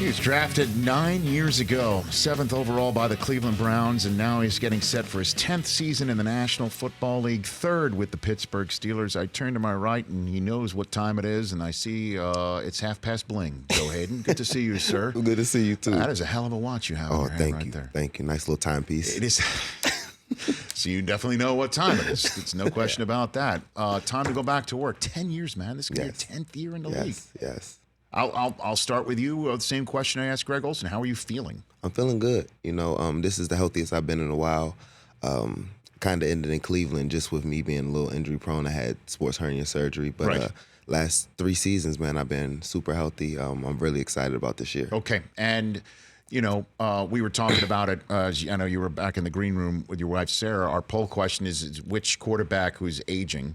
He was drafted 9 years ago, 7th overall by the Cleveland Browns, and now he's getting set for his 10th season in the National Football League, 3rd with the Pittsburgh Steelers. I turn to my right, and he knows what time it is, and I see it's half past bling. Joe Haden, good to see you, sir. Good to see you, too. That is a hell of a watch you have in your hand right there. Thank you. Nice little timepiece. It is. So you definitely know what time it is. It's no question about that. Time to go back to work. 10 years, man. This is going to be your 10th year in the league. Yes. I'll start with you. The same question I asked Greg Olsen. How are you feeling? I'm feeling good. This is the healthiest I've been in a while. Kind of ended in Cleveland just with me being a little injury prone. I had sports hernia surgery, but last 3 seasons, man, I've been super healthy. I'm really excited about this year. Okay, and we were talking about it. I know you were back in the green room with your wife Sarah. Our poll question is which quarterback who's aging.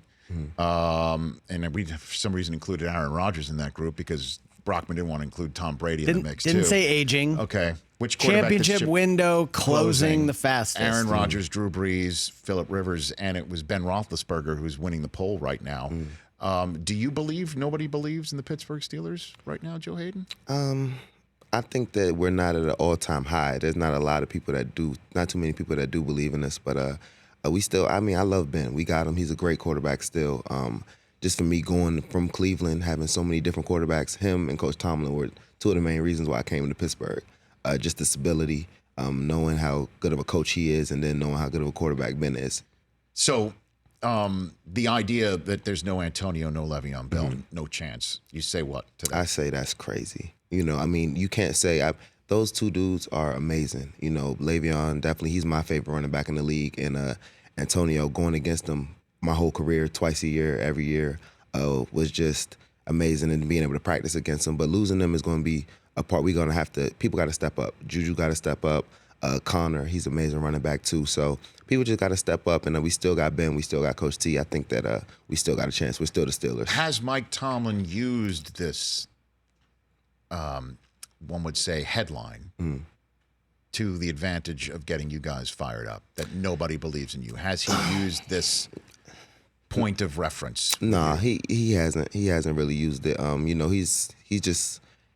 And we, for some reason, included Aaron Rodgers in that group because Brockman didn't want to include Tom Brady in the mix, Didn't say aging. Okay. Which quarterback? Championship window closing the fastest. Aaron Rodgers, Drew Brees, Phillip Rivers, and it was Ben Roethlisberger who's winning the poll right now. Do you believe nobody believes in the Pittsburgh Steelers right now, Joe Haden? I think that we're not at an all-time high. There's not a lot of people that do, not too many people that do believe in us, but we still, I love Ben. We got him. He's a great quarterback still. Just for me going from Cleveland, having so many different quarterbacks, him and Coach Tomlin were 2 of the main reasons why I came to Pittsburgh. Just the stability, knowing how good of a coach he is, and then knowing how good of a quarterback Ben is. So the idea that there's no Antonio, no Le'Veon Bell, no chance, you say what to that? I say that's crazy. You can't say those 2 dudes are amazing. Le'Veon, definitely, he's my favorite running back in the league. And Antonio, going against him my whole career, twice a year, every year, was just amazing. And being able to practice against him. But losing them is going to be a part we're going to have to, people got to step up. Juju got to step up. Connor, he's an amazing running back too. So people just got to step up. And we still got Ben. We still got Coach T. I think that we still got a chance. We're still the Steelers. Has Mike Tomlin used this, one would say, headline to the advantage of getting you guys fired up, that nobody believes in you? Has he used this point of reference? Nah, he hasn't. He hasn't really used it.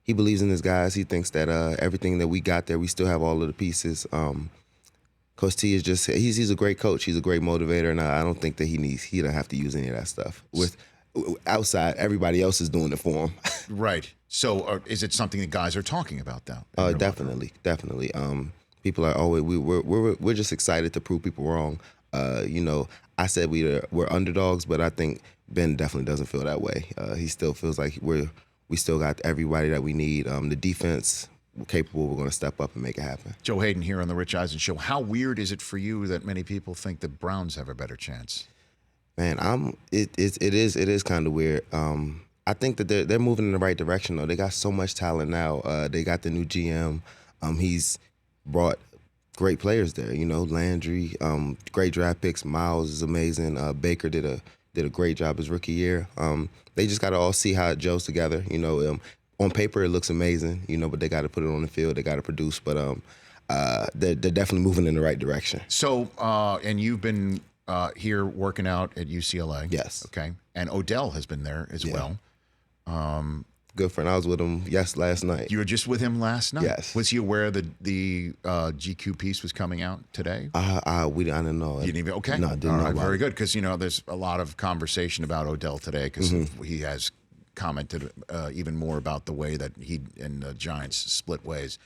He believes in his guys. He thinks that everything that we got there, we still have all of the pieces. Coach T is just, he's a great coach. He's a great motivator, and I don't think that he doesn't have to use any of that stuff. With outside, everybody else is doing it for him. Right. So is it something that guys are talking about now? Definitely. People are always, we're just excited to prove people wrong. I said we're underdogs, but I think Ben definitely doesn't feel that way. He still feels like we still got everybody that we need. The defense, we're capable. We're going to step up and make it happen. Joe Haden here on the Rich Eisen Show. How weird is it for you that many people think the Browns have a better chance? Man, it is kind of weird. I think that they're moving in the right direction though. They got so much talent now. They got the new GM. He's brought great players there. Landry, great draft picks. Miles is amazing. Baker did a great job his rookie year. They just got to all see how it gels together. On paper it looks amazing. But they got to put it on the field. They got to produce. But they're definitely moving in the right direction. So, and you've been here working out at UCLA. Yes. Okay. And Odell has been there as well. Good friend. I was with him last night. You were just with him last night? Yes. Was he aware that the GQ piece was coming out today? I didn't know. You didn't even, okay. No, I didn't know. All right, very good, because, there's a lot of conversation about Odell today because he has commented even more about the way that he and the Giants split ways.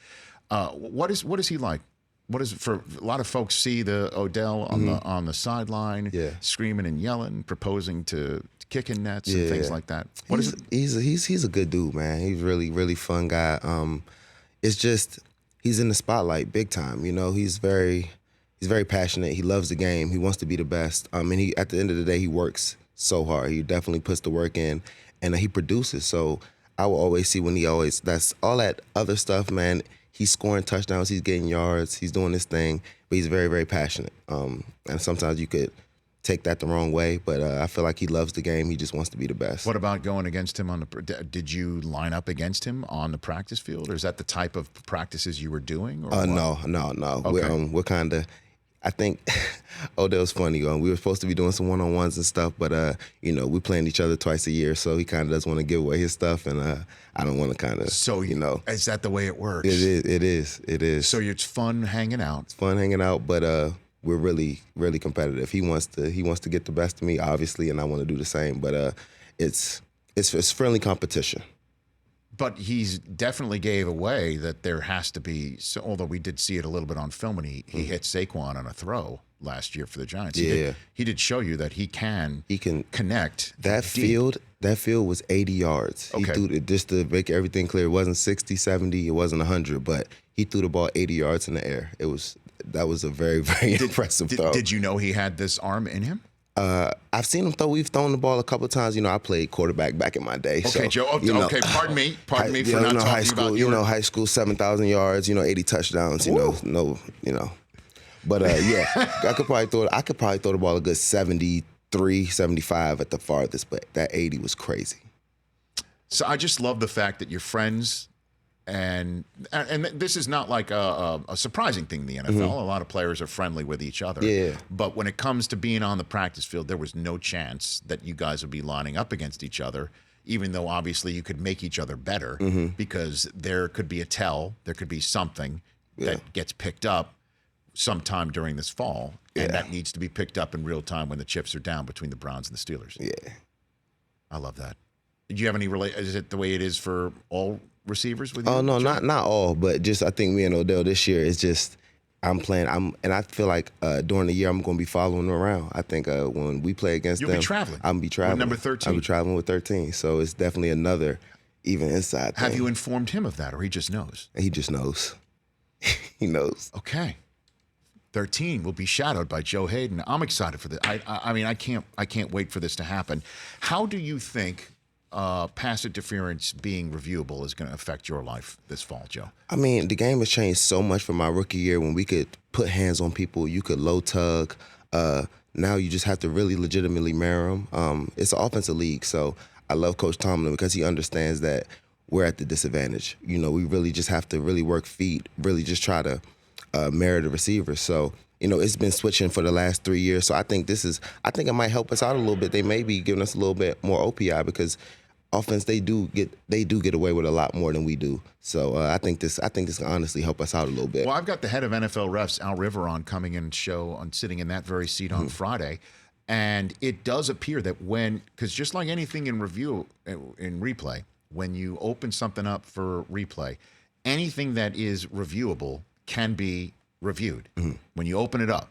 What is he like? What is it for? A lot of folks see the Odell on the sideline, screaming and yelling, proposing to kicking nets and things like that. What is it? He's a good dude, man. He's really, really fun guy. It's just he's in the spotlight big time. He's very passionate. He loves the game. He wants to be the best. And he, at the end of the day, he works so hard. He definitely puts the work in, and he produces. So I will always see that's all that other stuff, man. He's scoring touchdowns. He's getting yards. He's doing his thing, but he's very, very passionate. And sometimes you could take that the wrong way, but I feel like he loves the game. He just wants to be the best. What about going against him did you line up against him on the practice field, or is that the type of practices you were doing? Or no. Okay. We're kind of, I think Odell's funny. We were supposed to be doing some one-on-ones and stuff, but we playing each other twice a year, so he kind of doesn't want to give away his stuff, and I don't want to kind of. So is that the way it works? It is. So it's fun hanging out. It's fun hanging out, but we're really, really competitive. He wants to get the best of me, obviously, and I want to do the same. But it's friendly competition. But he's definitely gave away that there has to be. So, although we did see it a little bit on film when he hit Saquon on a throw last year for the Giants. He did show you that he can connect. That field was 80 yards. Okay. He threw it, just to make everything clear, it wasn't 60, 70, it wasn't 100, but he threw the ball 80 yards in the air. That was a very, very impressive throw. Did you know he had this arm in him? I've seen him throw. We've thrown the ball a couple of times. I played quarterback back in my day. Okay, so, Joe. Okay, pardon me for not high talking school, about your... high school, 7,000 yards. 80 touchdowns. But yeah, I could probably throw the ball a good 73, 75 at the farthest. But that 80 was crazy. So I just love the fact that you're friends. And this is not like a surprising thing in the NFL. A lot of players are friendly with each other. Yeah. But when it comes to being on the practice field, there was no chance that you guys would be lining up against each other, even though obviously you could make each other better because there could be there could be something that gets picked up sometime during this fall, and that needs to be picked up in real time when the chips are down between the Browns and the Steelers. Yeah. I love that. Do you have any is it the way it is for all receivers with you? Oh no, not all, but just I think me and Odell this year is just I'm playing. And I feel like during the year I'm going to be following them around. I think when we play against them, You'll be traveling. I'm be traveling. With number 13. I'll be traveling with 13. So it's definitely another even inside thing. Have you informed him of that, or he just knows? He just knows. He knows. Okay. 13 will be shadowed by Joe Haden. I'm excited for this. I mean, I can't wait for this to happen. How do you think pass interference being reviewable is going to affect your life this fall, Joe? I mean, the game has changed so much from my rookie year when we could put hands on people, you could low tug. Now you just have to really legitimately marry them. It's an offensive league, so I love Coach Tomlin because he understands that we're at the disadvantage. We really just have to really work feet, really just try to marry the receivers. So, it's been switching for the last 3 years. So I think it might help us out a little bit. They may be giving us a little bit more OPI because offense, they do get away with a lot more than we do. So I think this can honestly help us out a little bit. Well, I've got the head of NFL refs, Al River, coming in sitting in that very seat on Friday, and it does appear that because just like anything in replay, when you open something up for replay, anything that is reviewable can be reviewed when you open it up.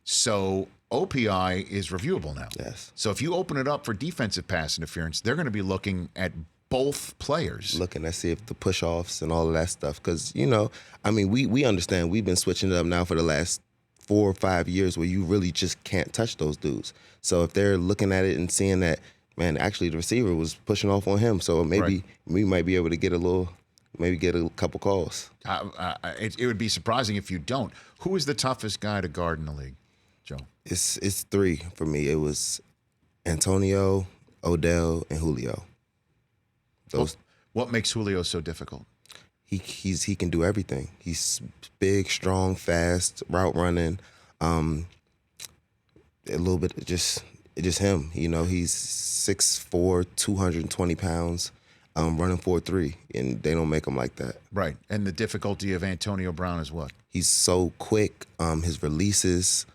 So OPI is reviewable now. Yes. So if you open it up for defensive pass interference, they're going to be looking at both players. Looking to see if the push-offs and all of that stuff. Because, we understand. We've been switching it up now for the last 4 or 5 years where you really just can't touch those dudes. So if they're looking at it and seeing that, man, actually the receiver was pushing off on him, so maybe we might be able to get a couple calls. It would be surprising if you don't. Who is the toughest guy to guard in the league, Joe? It's 3 for me. It was Antonio, Odell, and Julio. What makes Julio so difficult? He can do everything. He's big, strong, fast, route running. A little bit just him. He's 6'4", 220 pounds. Running 4.3, and they don't make him like that. Right, and the difficulty of Antonio Brown is what? He's so quick. His releases,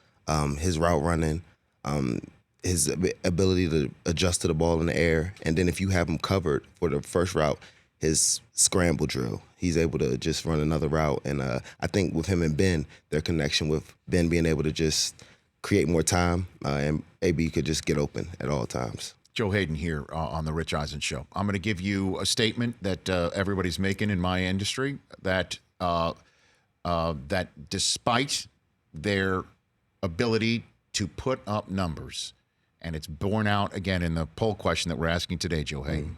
his route running, his ability to adjust to the ball in the air, and then if you have him covered for the first route, his scramble drill, he's able to just run another route. And I think with him and Ben, their connection with Ben being able to just create more time, and AB could just get open at all times. Joe Haden here on the Rich Eisen Show. I'm going to give you a statement that everybody's making in my industry that despite their ability to put up numbers, and it's borne out again in the poll question that we're asking today, Joe Haden,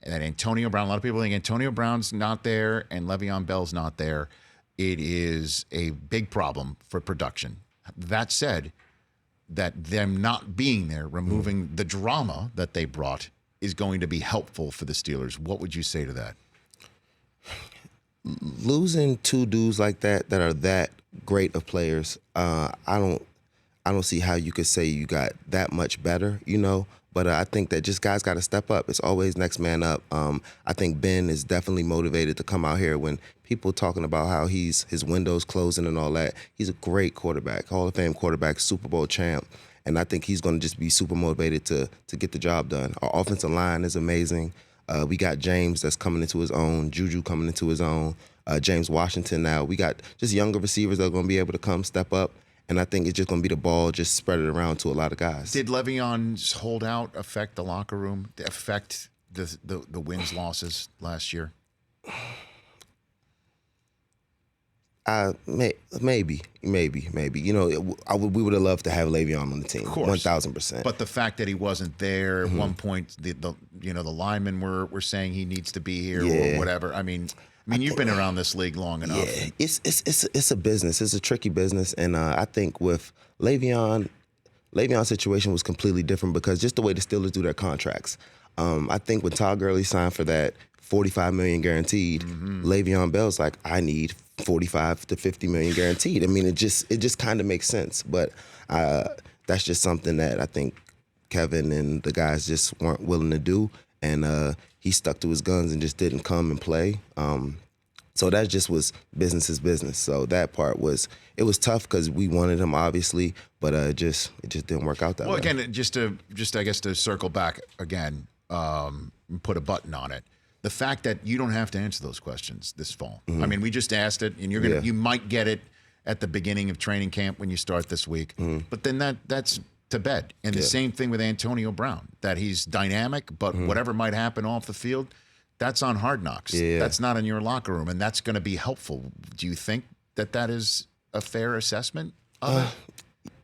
that Antonio Brown, a lot of people think Antonio Brown's not there and Le'Veon Bell's not there. It is a big problem for production. That said, that them not being there, removing the drama that they brought, is going to be helpful for the Steelers. What would you say to that? Losing 2 dudes like that are that great of players. I don't see how you could say you got that much better, you know. But I think that just guys got to step up. It's always next man up. I think Ben is definitely motivated to come out here. When people talking about how his window's closing and all that, he's a great quarterback, Hall of Fame quarterback, Super Bowl champ. And I think he's going to just be super motivated to get the job done. Our offensive line is amazing. We got James that's coming into his own, Juju coming into his own, James Washington now. We got just younger receivers that are going to be able to come step up. And I think it's just going to be the ball just spread it around to a lot of guys. Did Le'Veon's holdout affect the locker room, affect the wins, losses last year? Maybe. You know, we would have loved to have Le'Veon on the team, 1,000%. But the fact that he wasn't there at one point, the linemen were saying he needs to be here or whatever. I mean, you've been around this league long enough. Yeah, it's a business. It's a tricky business, and I think with Le'Veon's situation was completely different because just the way the Steelers do their contracts. I think when Todd Gurley signed for that $45 million guaranteed, Le'Veon Bell's like, I need $45 to $50 million guaranteed. I mean, it just kind of makes sense, but that's just something that I think Kevin and the guys just weren't willing to do, and he stuck to his guns and just didn't come and play. So that just was business is business. So that part was tough because we wanted him obviously, but it just didn't work out that way. Well, again, just I guess to circle back again, put a button on it. The fact that you don't have to answer those questions this fall. I mean, we just asked it, and you might get it at the beginning of training camp when you start this week. But then that's to bed. And the same thing with Antonio Brown, that he's dynamic, but whatever might happen off the field, that's on Hard Knocks. Yeah. That's not in your locker room, and that's going to be helpful. Do you think that is a fair assessment of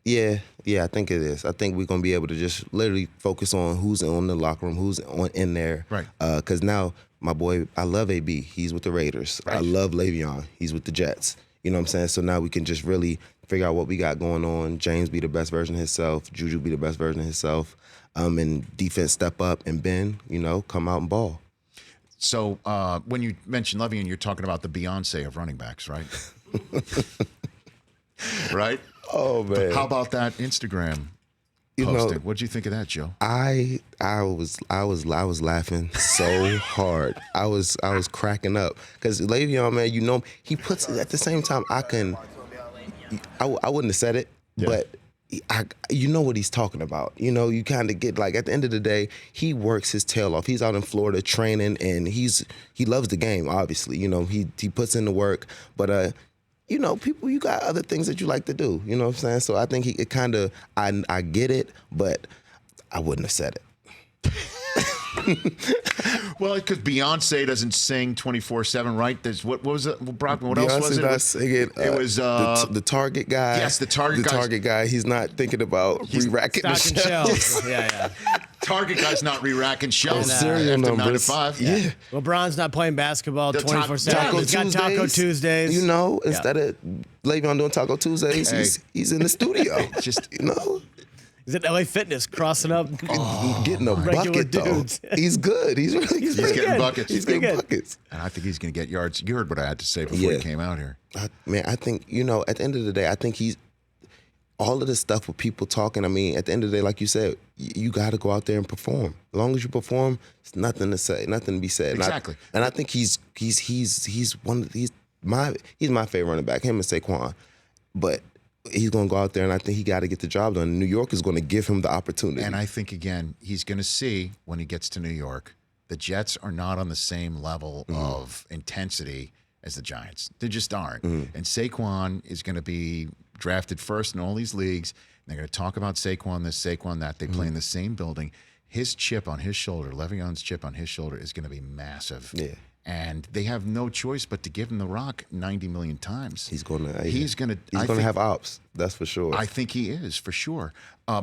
it? Yeah, I think it is. I think we're going to be able to just literally focus on who's in the locker room, who's in there. Right. Because now, my boy, I love AB. He's with the Raiders. Right. I love Le'Veon. He's with the Jets. You know what I'm saying? So now we can just really figure out what we got going on. James be the best version of himself. Juju be the best version of himself. And defense step up, and Ben, come out and ball. So when you mention Le'Veon, you're talking about the Beyonce of running backs, right? Right? Oh, man. How about that Instagram posting? What'd you think of that, Joe? I was laughing so hard. I was cracking up because Le'Veon, man, he puts at the same time. I wouldn't have said it, but you know what he's talking about. You kind of get like at the end of the day, he works his tail off. He's out in Florida training, and he loves the game. Obviously, he puts in the work, but people, you got other things that you like to do. You know what I'm saying? So I think I get it, but I wouldn't have said it. Well, because Beyonce doesn't sing 24/7, right? There's what was it, Brock? What Beyonce's else was it? Not singing, it was the Target guy. Yes, the Target guy. He's not thinking about re-racking the shelves. Yeah. Target guy's not re-racking shelves after 9 to 5. Yeah. LeBron's not playing basketball 24/7. He's got Taco Tuesdays. Instead of Le'Veon doing Taco Tuesdays, he's in the studio. Just He's at LA Fitness crossing up. Getting a bucket, though. He's good. He's really good. He's getting buckets. He's getting buckets. And I think he's going to get yards. You heard what I had to say before he came out here. I think, at the end of the day, I think he's all of this stuff with people talking. I mean, at the end of the day, like you said, you got to go out there and perform. As long as you perform, it's nothing to say, nothing to be said. Exactly. And I think he's my favorite running back, him and Saquon. But he's going to go out there, and I think he got to get the job done. New York is going to give him the opportunity. And I think, again, he's going to see when he gets to New York, the Jets are not on the same level of intensity as the Giants. They just aren't. And Saquon is going to be drafted first in all these leagues. And they're going to talk about Saquon this, Saquon that. They play in the same building. His chip on his shoulder, Le'Veon's chip on his shoulder, is going to be massive. Yeah. And they have no choice but to give him the rock 90 million times. He's going to have ops. That's for sure. I think he is, for sure.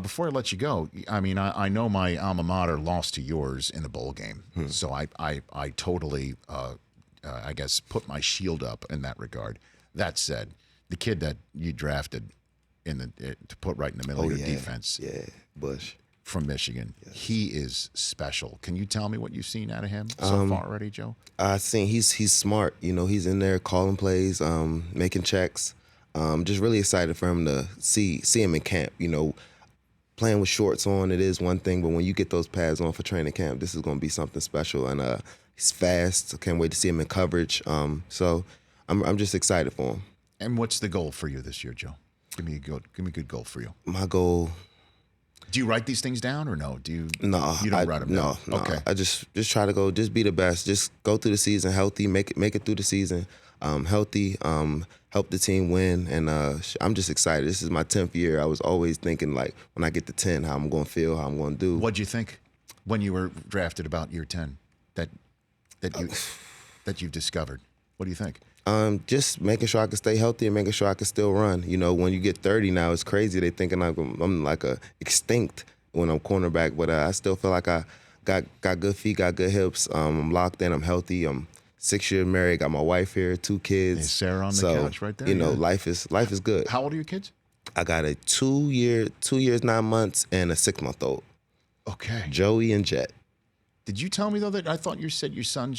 Before I let you go, I mean, I know my alma mater lost to yours in the bowl game. So I totally, I guess, put my shield up in that regard. That said, the kid that you drafted to put right in the middle of your defense. Yeah, Bush. From Michigan. Yes. He is special. Can you tell me what you've seen out of him so far already, Joe? I've seen he's smart. He's in there calling plays, making checks. Just really excited for him to see him in camp. You know, playing with shorts on, it is one thing, but when you get those pads on for training camp, this is going to be something special. And he's fast. I can't wait to see him in coverage. So I'm just excited for him. And what's the goal for you this year, Joe? Give me a good goal for you. My goal. Do you write these things down or no? No, you don't write them down? No. Okay. I just try to just be the best. Just go through the season healthy, make it through the season healthy, help the team win, and I'm just excited. This is my 10th year. I was always thinking, like, when I get to 10, how I'm going to feel, how I'm going to do. What'd you think when you were drafted about year 10 that you've discovered? What do you think? Just making sure I can stay healthy and making sure I can still run. You know, when you get 30 now, it's crazy. They thinking I'm like a extinct when I'm cornerback, but I still feel like I got good feet, got good hips. I'm locked in. I'm healthy. I'm 6 years married. Got my wife here, 2 kids. Is Sarah on the couch right there? You know, life is good. How old are your kids? I got a 2 years 9 months and a 6-month-old. Okay. Joey and Jet. Did you tell me though that I thought you said your son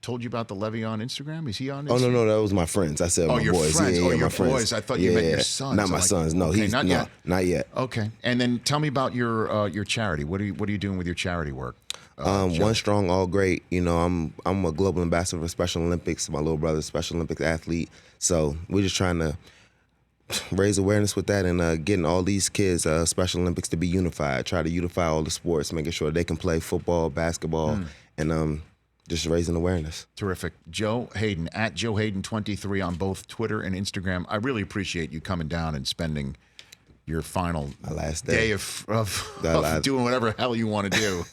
told you about the Levy on Instagram? Is he on Instagram? Oh no, that was my friends. I said my your boys. Friends. Yeah, your my friends. boys. I thought you meant your sons. Not my sons. No, okay, he's not yet. Not yet. Okay, and then tell me about your charity. What are you doing with your charity work? One Strong, All Great. You know, I'm a global ambassador for Special Olympics. My little brother's a Special Olympics athlete. So we're just trying to raise awareness with that and getting all these kids Special Olympics to be unified. Try to unify all the sports, making sure they can play football, basketball, and just raising awareness. Terrific. Joe Haden, at Joe Haden 23 on both Twitter and Instagram. I really appreciate you coming down and spending your final last day of doing whatever hell you want to do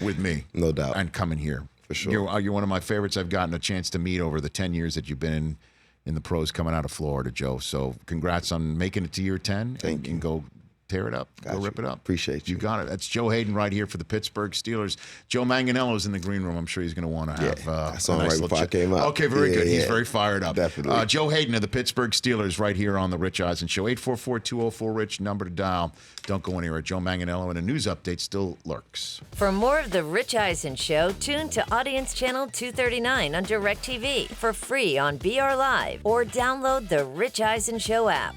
with me. No doubt. And coming here. For sure. You're one of my favorites I've gotten a chance to meet over the 10 years that you've been in the pros coming out of Florida, Joe. So congrats on making it to year 10. Thank you. And go tear it up. Go rip it up. Appreciate you. You got it. That's Joe Haden right here for the Pittsburgh Steelers. Joe Manganiello's in the green room. I'm sure he's going to want to have I saw him right before I came up. Okay, very good. He's very fired up. Definitely. Joe Haden of the Pittsburgh Steelers right here on the Rich Eisen Show. 844-204-RICH, number to dial. Don't go anywhere. Joe Manganiello, and a news update still lurks. For more of the Rich Eisen Show, tune to Audience Channel 239 on DirecTV for free on BR Live or download the Rich Eisen Show app.